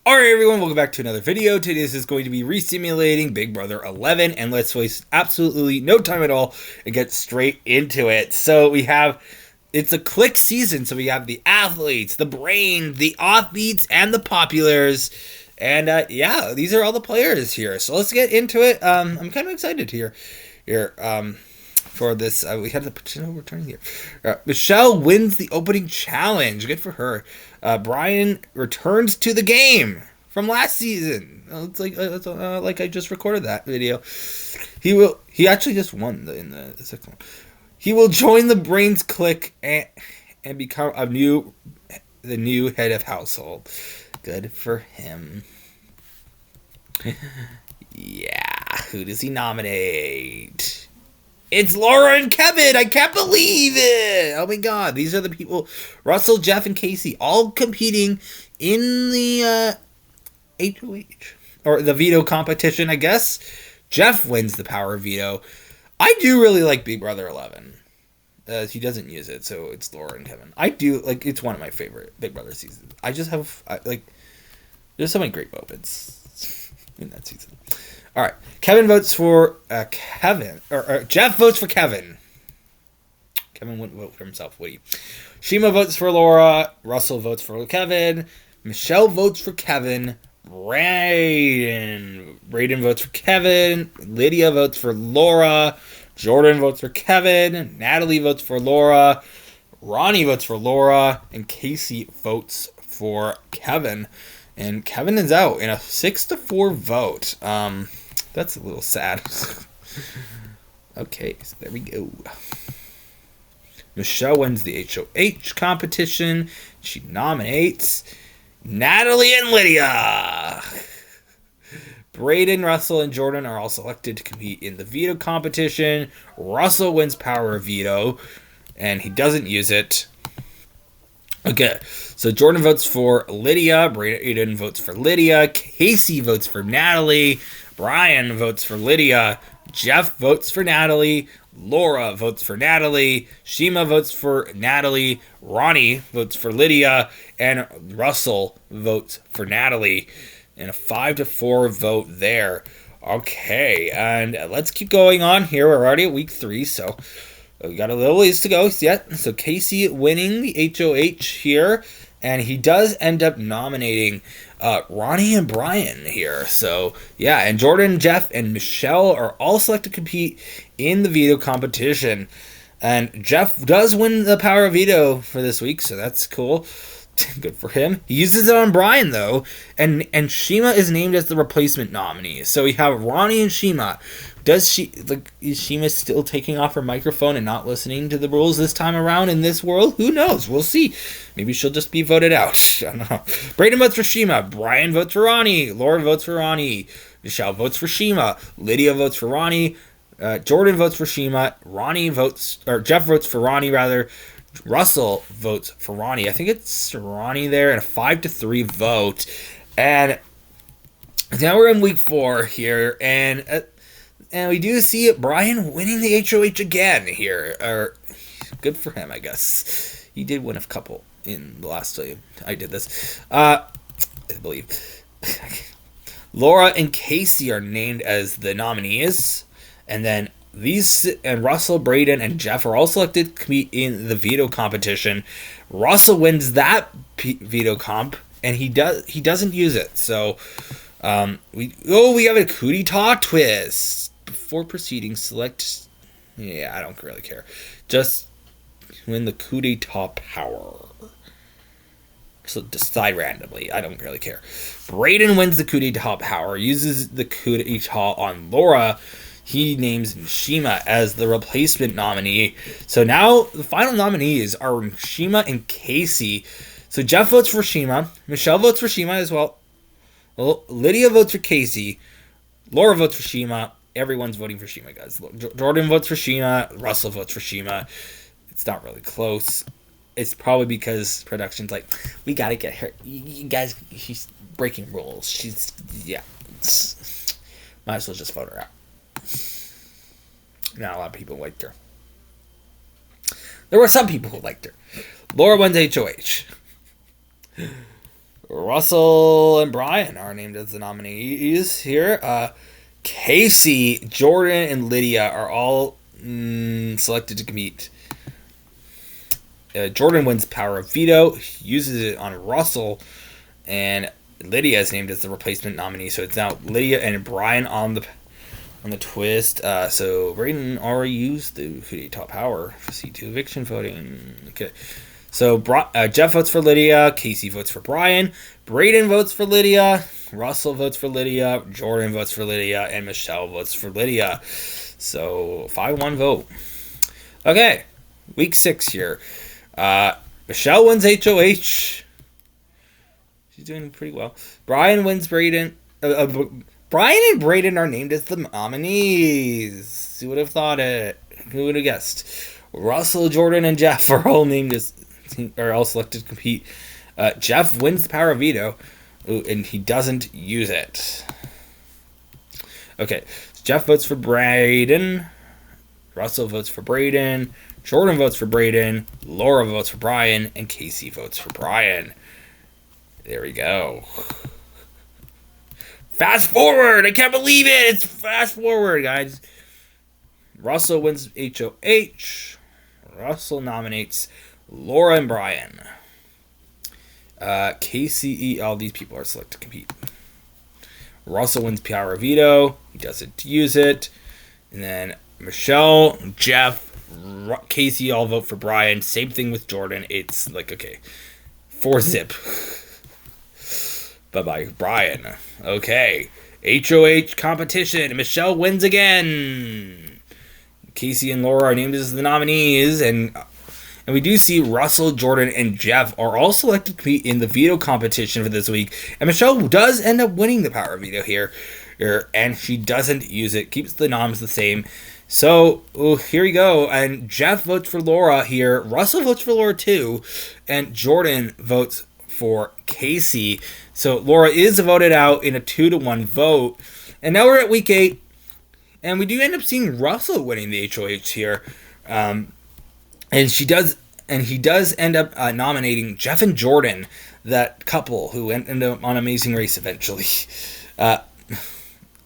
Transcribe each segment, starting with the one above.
Alright everyone, welcome back to another video. Today this is going to be Resimulating Big Brother 11, and let's waste absolutely no time at all and get straight into it. So we have, it's a click season, so we have the athletes, the brain, the offbeats, and the populars. And yeah, these are all the players here. So let's get into it. I'm kind of excited here. For this, we have the potential returning here. Michelle wins the opening challenge. Good for her. Brian returns to the game from last season. It's like I just recorded that video. He actually just won in the second one. He will join the Brains clique and become the new head of household. Good for him. Yeah, who does he nominate? It's Laura and Kevin. I can't believe it. Oh my god. These are the people, Russell, Jeff, and Casey, all competing in the HOH. Or the veto competition, I guess. Jeff wins the power veto. I do really like Big Brother 11. He doesn't use it, so it's Laura and Kevin. I do, it's one of my favorite Big Brother seasons. I just have, there's so many great moments in that season. All right, Kevin votes for Kevin, or Jeff votes for Kevin. Kevin wouldn't vote for himself, would he? Shima votes for Laura. Russell votes for Kevin. Michelle votes for Kevin. Braden votes for Kevin. Lydia votes for Laura. Jordan votes for Kevin. Natalie votes for Laura. Ronnie votes for Laura. And Casey votes for Kevin. And Kevin is out in a 6-4 vote. That's a little sad. Okay, so there we go. Michelle wins the HOH competition. She nominates Natalie and Lydia. Braden, Russell, and Jordan are all selected to compete in the veto competition. Russell wins power veto, and he doesn't use it. Okay, so Jordan votes for Lydia. Braden votes for Lydia. Casey votes for Natalie. Brian votes for Lydia. Jeff votes for Natalie. Laura votes for Natalie. Shima votes for Natalie. Ronnie votes for Lydia. And Russell votes for Natalie. And a 5-4 vote there. Okay, and let's keep going on here. We're already at week 3, so we got a little ways to go yet. So Casey winning the HOH here. And he does end up nominating Ronnie and Brian here. So, yeah, and Jordan, Jeff, and Michelle are all selected to compete in the veto competition. And Jeff does win the power veto for this week, so that's cool. Good for him. He uses it on Brian, though, and Shima is named as the replacement nominee. So we have Ronnie and Shima. Is Shima still taking off her microphone and not listening to the rules this time around in this world? Who knows? We'll see. Maybe she'll just be voted out. I don't know. Braden votes for Shima. Brian votes for Ronnie. Laura votes for Ronnie. Michelle votes for Shima. Lydia votes for Ronnie. Jordan votes for Shima. Jeff votes for Ronnie, rather. Russell votes for Ronnie. I think it's Ronnie there, and a 5-3 vote. And now we're in week 4 here, and we do see Brian winning the HOH again here. Or good for him, I guess. He did win a couple in the last time I did this. I believe. Laura and Casey are named as the nominees, and then Russell, Braden, and Jeff are all selected to compete in the veto competition. Russell wins that veto comp, and he doesn't use it. So we have a coup d'etat twist. Before proceeding, select. Yeah, I don't really care. Just win the coup d'etat power. So decide randomly. I don't really care. Braden wins the coup d'etat power. Uses the coup d'etat on Laura. He names Shima as the replacement nominee. So now the final nominees are Shima and Casey. So Jeff votes for Shima. Michelle votes for Shima as well. Lydia votes for Casey. Laura votes for Shima. Everyone's voting for Shima, guys. Jordan votes for Shima. Russell votes for Shima. It's not really close. It's probably because production's like, we gotta get her. You guys, she's breaking rules. Might as well just vote her out. Not a lot of people liked her. There were some people who liked her. Laura wins HOH. Russell and Brian are named as the nominees here. Casey, Jordan, and Lydia are all selected to compete. Jordan wins power of veto. He uses it on Russell, and Lydia is named as the replacement nominee. So it's now Lydia and Brian on the twist. So Braden already used the coup d'etat power for C2 eviction voting. Okay. So Jeff votes for Lydia. Casey votes for Brian. Braden votes for Lydia. Russell votes for Lydia. Jordan votes for Lydia. And Michelle votes for Lydia. So 5-1 vote. Okay. Week 6 here. Michelle wins HOH. She's doing pretty well. Brian wins Braden. Brian and Braden are named as the nominees. Who would have thought it? Who would have guessed? Russell, Jordan, and Jeff are all selected to compete. Jeff wins the power of veto, and he doesn't use it. Okay, so Jeff votes for Braden. Russell votes for Braden. Jordan votes for Braden. Laura votes for Brian, and Casey votes for Brian. There we go. Fast forward! I can't believe it! It's fast forward, guys. Russell wins HOH. Russell nominates Laura and Brian. KCE, all these people are selected to compete. Russell wins power of veto. He doesn't use it. And then Michelle, Jeff, Casey all vote for Brian. Same thing with Jordan. It's like, okay, 4-zip. Bye-bye, Brian. Okay. HOH competition. Michelle wins again. Casey and Laura are named as the nominees, and we do see Russell, Jordan, and Jeff are all selected to compete in the veto competition for this week. And Michelle does end up winning the power veto here, and she doesn't use it. Keeps the noms the same. So, here we go. And Jeff votes for Laura here. Russell votes for Laura too. And Jordan votes for Casey. So Laura is voted out in a 2-1 vote. And now we're at week 8. And we do end up seeing Russell winning the HOH here. And he does end up nominating Jeff and Jordan, that couple who end up on Amazing Race eventually.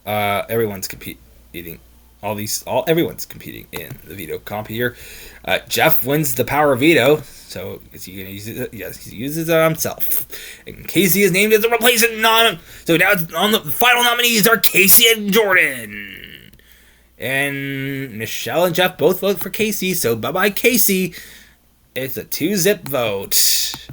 Everyone's competing. Everyone's competing in the veto comp here. Jeff wins the power of veto, so is he gonna use it? Yes, he uses it on himself. And Casey is named as a replacement so now on the final nominees are Casey and Jordan. And Michelle and Jeff both vote for Casey, so bye-bye Casey. It's a 2-zip vote.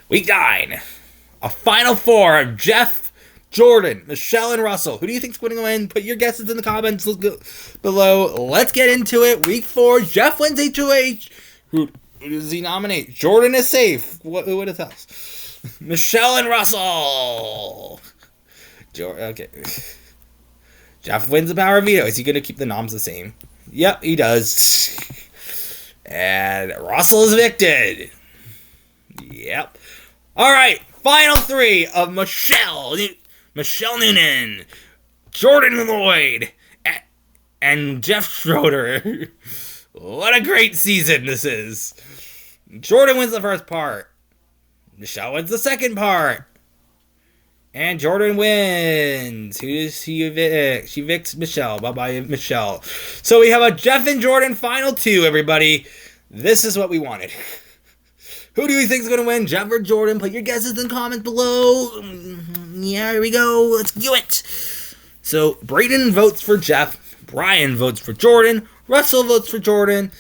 Week 9. A final 4 of Jeff, Jordan, Michelle, and Russell. Who do you think's going to win? Put your guesses in the comments below. Let's get into it. Week 4. Jeff wins HOH. Who does he nominate? Jordan is safe. Who would have thought? Michelle and Russell. Okay. Jeff wins the power of veto. Is he going to keep the noms the same? Yep, he does. And Russell is evicted. Yep. All right. Final 3 of Michelle Noonan, Jordan Lloyd, and Jeff Schroeder. What a great season this is. Jordan wins the first part. Michelle wins the second part. And Jordan wins. Who does she evict? She evicts Michelle. Bye-bye, Michelle. So we have a Jeff and Jordan final 2, everybody. This is what we wanted. Who do you think is going to win, Jeff or Jordan? Put your guesses in the comments below. Yeah, here we go. Let's do it. So Braden votes for Jeff. Brian votes for Jordan. Russell votes for Jordan.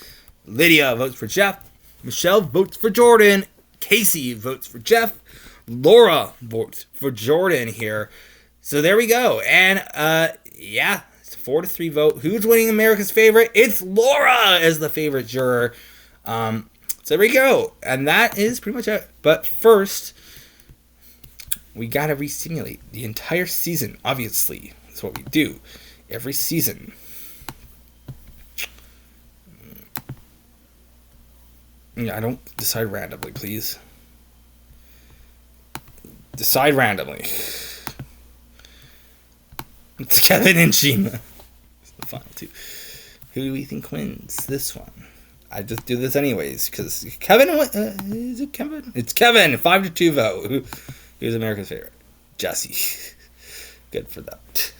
Lydia votes for Jeff. Michelle votes for Jordan. Casey votes for Jeff. Laura votes for Jordan here. So there we go. And yeah, it's a 4-3 vote. Who's winning America's favorite? It's Laura as the favorite juror. So there we go. And that is pretty much it. But first, we gotta resimulate the entire season. Obviously, that's what we do every season. Yeah, I don't decide randomly, please. Decide randomly. It's Kevin and Shima. It's the final 2. Who do we think wins this one? I just do this anyways because Kevin. Is it Kevin? It's Kevin. 5-2 vote. He was America's favorite. Jesse. Good for that.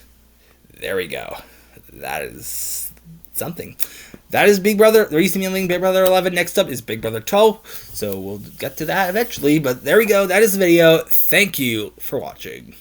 There we go. That is something. That is Big Brother. Resimulating Big Brother 11. Next up is Big Brother 12. So we'll get to that eventually. But there we go. That is the video. Thank you for watching.